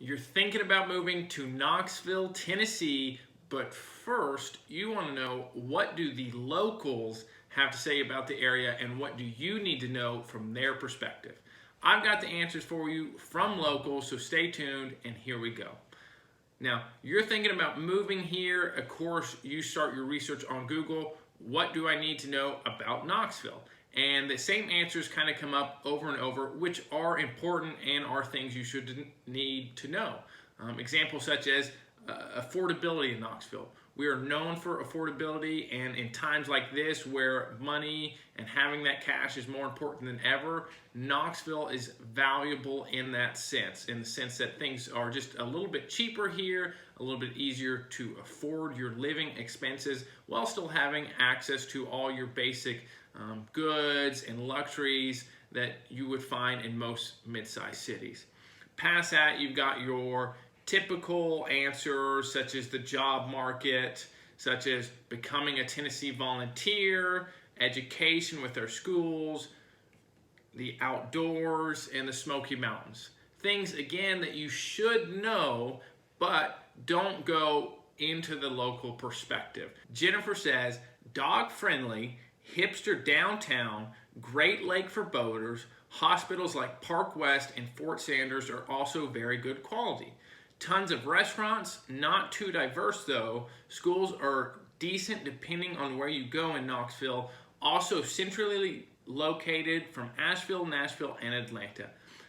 You're thinking about moving to Knoxville, Tennessee, but first you want to know, what do the locals have to say about the area and what do you need to know from their perspective? I've got the answers for you from locals, so stay tuned and here we go. Now, you're thinking about moving here. Of course, you start your research on Google. What do I need to know about Knoxville? And the same answers kind of come up over and over, which are important and are things you should need to know. Examples such as affordability in Knoxville. We are known for affordability, and in times like this where money and having that cash is more important than ever, Knoxville is valuable in that sense, in the sense that things are just a little bit cheaper here, a little bit easier to afford your living expenses while still having access to all your basic goods and luxuries that you would find in most mid-sized cities. Past that, you've got your typical answers such as the job market, such as becoming a Tennessee volunteer, education with our schools, the outdoors, and the Smoky Mountains. Things, again, that you should know, but don't go into the local perspective. Jennifer says, dog-friendly, hipster downtown, great lake for boaters, hospitals like Park West and Fort Sanders are also very good quality. Tons of restaurants, not too diverse though. Schools are decent depending on where you go in Knoxville. Also centrally located from Asheville, Nashville, and Atlanta.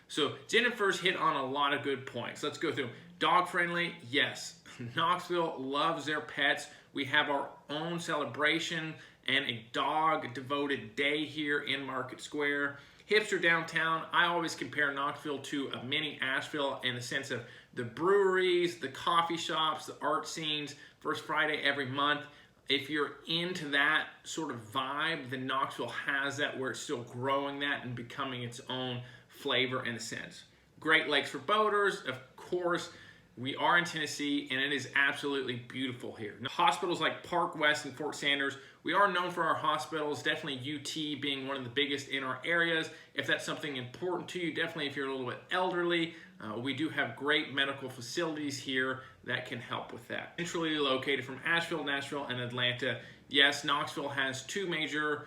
So Jennifer's hit on a lot of good points. Let's go through. Dog friendly, yes. Knoxville loves their pets. We have our own celebration and a dog devoted day here in Market Square. Hipster downtown, I always compare Knoxville to a mini Asheville in the sense of the breweries, the coffee shops, the art scenes, first Friday every month. If you're into that sort of vibe, then Knoxville has that, where it's still growing that and becoming its own flavor in a sense. Great lakes for boaters, of course. We are in Tennessee and it is absolutely beautiful here. Hospitals like Park West and Fort Sanders, we are known for our hospitals, definitely UT being one of the biggest in our areas. If that's something important to you, definitely if you're a little bit elderly, we do have great medical facilities here that can help with that. Centrally located from Asheville, Nashville, and Atlanta. Yes, Knoxville has two major,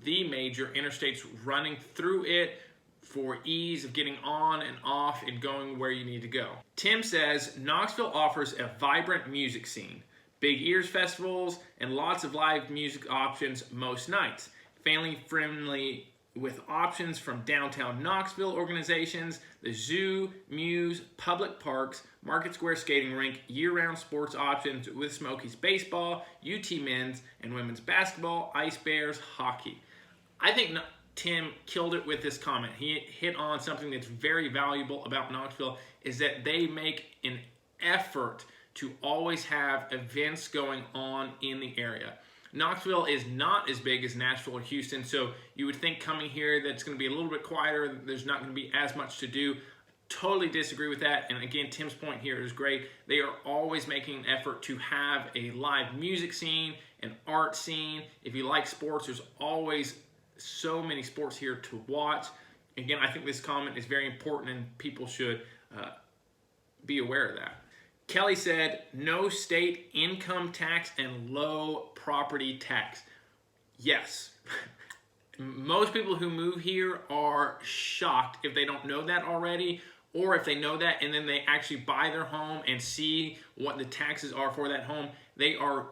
the major interstates running through it for ease of getting on and off and going where you need to go. Tim says, Knoxville offers a vibrant music scene, big ears festivals, and lots of live music options most nights. Family friendly with options from downtown Knoxville organizations, the zoo, Muse, public parks, Market Square skating rink, year-round sports options with Smokies baseball, UT men's and women's basketball, Ice Bears, hockey. I think Tim killed it with this comment. He hit on something that's very valuable about Knoxville, is that they make an effort to always have events going on in the area. Knoxville is not as big as Nashville or Houston, so you would think coming here that it's going to be a little bit quieter, there's not going to be as much to do. Totally disagree with that, and again, Tim's point here is great. They are always making an effort to have a live music scene, an art scene. If you like sports, there's always so many sports here to watch. Again, I think this comment is very important and people should be aware of that. Kelly said, no state income tax and low property tax. Yes. Most people who move here are shocked if they don't know that already, or if they know that and then they actually buy their home and see what the taxes are for that home. They are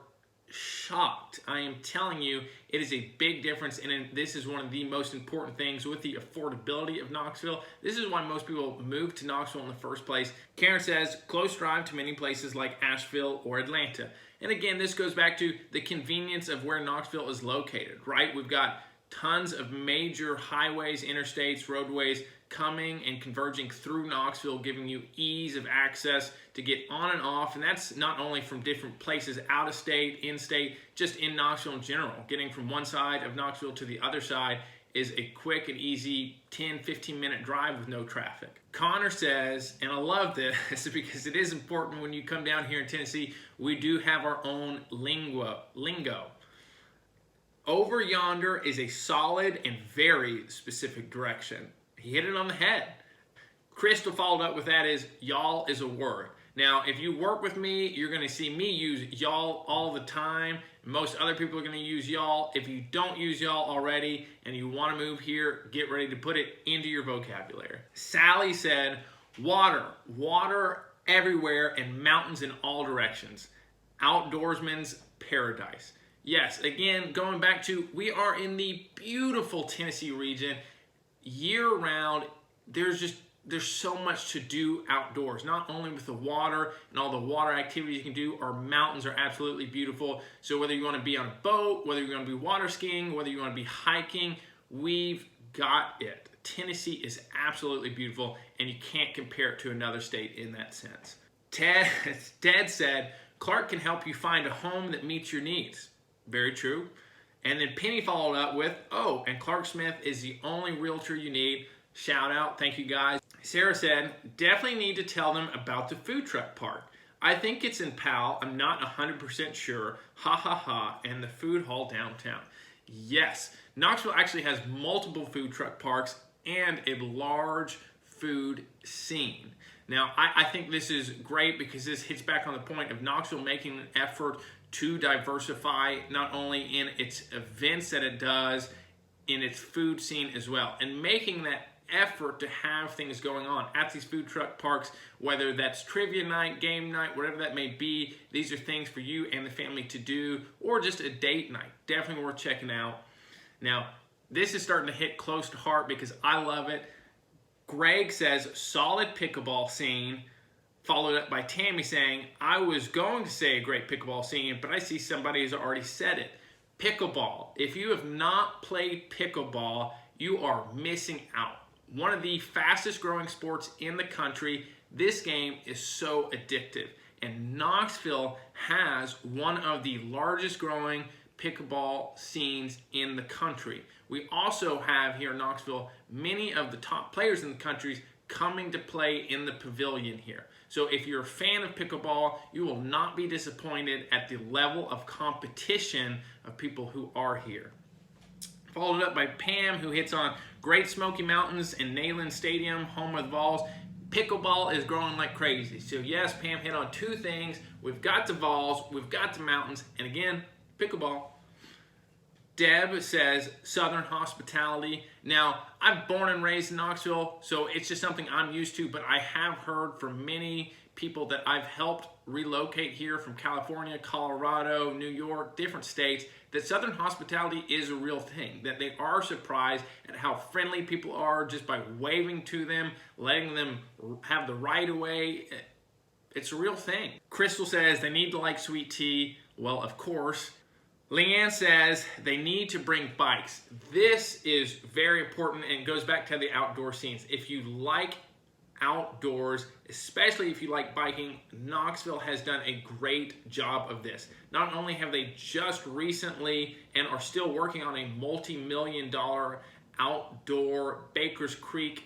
shocked. I am telling you, it is a big difference, and this is one of the most important things with the affordability of Knoxville. This is why most people move to Knoxville in the first place. Karen says, close drive to many places like Asheville or Atlanta. And again, this goes back to the convenience of where Knoxville is located, right? We've got tons of major highways, interstates, roadways coming and converging through Knoxville, giving you ease of access to get on and off. And that's not only from different places, out of state, in state, just in Knoxville in general. Getting from one side of Knoxville to the other side is a quick and easy 10-15 minute drive with no traffic. Connor says, and I love this because it is important when you come down here in Tennessee, we do have our own lingo. Over yonder is a solid and very specific direction. He hit it on the head. Crystal followed up with that is, y'all is a word. Now, if you work with me, you're going to see me use y'all all the time. Most other people are going to use y'all. If you don't use y'all already and you want to move here, get ready to put it into your vocabulary. Sally said, water. Water everywhere and mountains in all directions. Outdoorsman's paradise. Yes, again, going back to, we are in the beautiful Tennessee region. Year-round, there's so much to do outdoors, not only with the water and all the water activities you can do. Our mountains are absolutely beautiful. So whether you want to be on a boat, whether you're going to be water skiing, whether you want to be hiking, we've got it. Tennessee is absolutely beautiful, and you can't compare it to another state in that sense. Ted said, Clark can help you find a home that meets your needs. Very true. And then Penny followed up with, oh, and Clark Smith is the only realtor you need. Shout out. Thank you, guys. Sarah said, definitely need to tell them about the food truck park. I think it's in Powell. I'm not 100% sure. Ha ha ha. And the food hall downtown. Yes, Knoxville actually has multiple food truck parks and a large food scene. Now, I think this is great because this hits back on the point of Knoxville making an effort to diversify, not only in its events that it does, in its food scene as well, and making that effort to have things going on at these food truck parks, whether that's trivia night, game night, whatever that may be. These are things for you and the family to do, or just a date night. Definitely worth checking out. Now, this is starting to hit close to heart because I love it. Greg says, solid pickleball scene, followed up by Tammy saying, I was going to say a great pickleball scene, but I see somebody has already said it. Pickleball. If you have not played pickleball, you are missing out. One of the fastest growing sports in the country. This game is so addictive. And Knoxville has one of the largest growing pickleball scenes in the country. We also have here in Knoxville many of the top players in the country coming to play in the pavilion here. So if you're a fan of pickleball, you will not be disappointed at the level of competition of people who are here. Followed up by Pam, who hits on Great Smoky Mountains and Neyland Stadium, home of the Vols. Pickleball is growing like crazy. So yes, Pam hit on two things. We've got the Vols, we've got the mountains, and again, pickleball. Deb says Southern hospitality. Now, I'm born and raised in Knoxville, so it's just something I'm used to, but I have heard from many people that I've helped relocate here from California, Colorado, New York, different states, that Southern hospitality is a real thing, that they are surprised at how friendly people are just by waving to them, letting them have the right of way. It's a real thing. Crystal says they need to like sweet tea. Well, of course. Leanne says they need to bring bikes. This is very important and goes back to the outdoor scenes. If you like outdoors, especially if you like biking, Knoxville has done a great job of this. Not only have they just recently and are still working on a multi-million-dollar outdoor Baker's Creek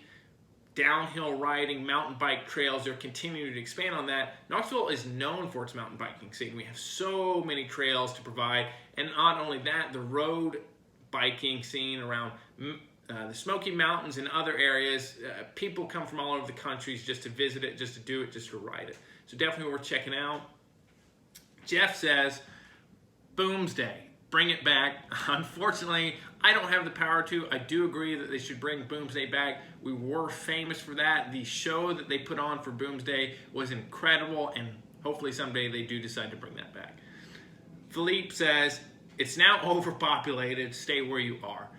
downhill riding mountain bike trails, they're continuing to expand on that. Knoxville is known for its mountain biking scene. We have so many trails to provide, and not only that, the road biking scene around the Smoky Mountains and other areas. People come from all over the country just to visit it, just to do it, just to ride it. So definitely worth checking out. Jeff says, Boomsday, bring it back. Unfortunately, I don't have the power to. I do agree that they should bring Boomsday back. We were famous for that. The show that they put on for Boomsday was incredible, and hopefully someday they do decide to bring that back. Philippe says, it's now overpopulated. Stay where you are.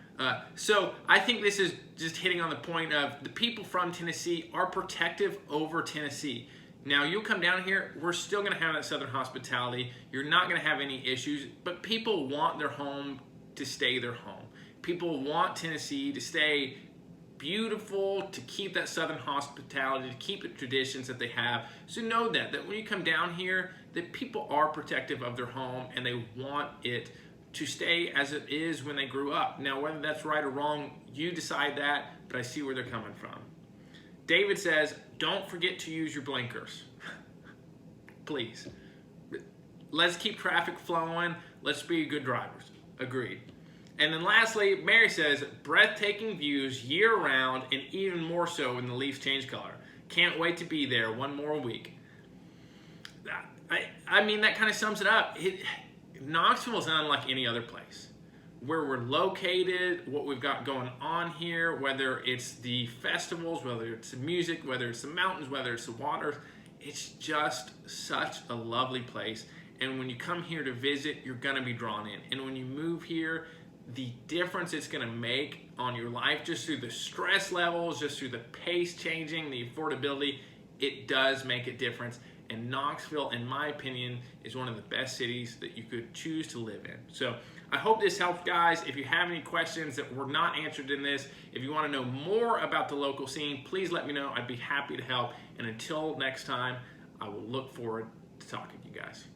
So I think this is just hitting on the point of the people from Tennessee are protective over Tennessee. Now, you'll come down here, we're still going to have that Southern hospitality. You're not going to have any issues, but people want their home to stay their home. People want Tennessee to stay beautiful, to keep that Southern hospitality, to keep the traditions that they have. So know that when you come down here, that people are protective of their home and they want it to stay as it is when they grew up. Now, whether that's right or wrong, you decide that, but I see where they're coming from. David says, don't forget to use your blinkers. Please. Let's keep traffic flowing. Let's be good drivers. Agreed. And then lastly, Mary says, breathtaking views year-round and even more so when the leaves change color. Can't wait to be there one more week. I mean, that kind of sums it up. Knoxville is unlike any other place. Where we're located, what we've got going on here, whether it's the festivals, whether it's the music, whether it's the mountains, whether it's the waters, it's just such a lovely place. And when you come here to visit, you're gonna be drawn in. And when you move here, the difference it's gonna make on your life, just through the stress levels, just through the pace changing, the affordability, it does make a difference. And Knoxville, in my opinion, is one of the best cities that you could choose to live in. So I hope this helped, guys. If you have any questions that were not answered in this, if you want to know more about the local scene, please let me know. I'd be happy to help. And until next time, I will look forward to talking to you guys.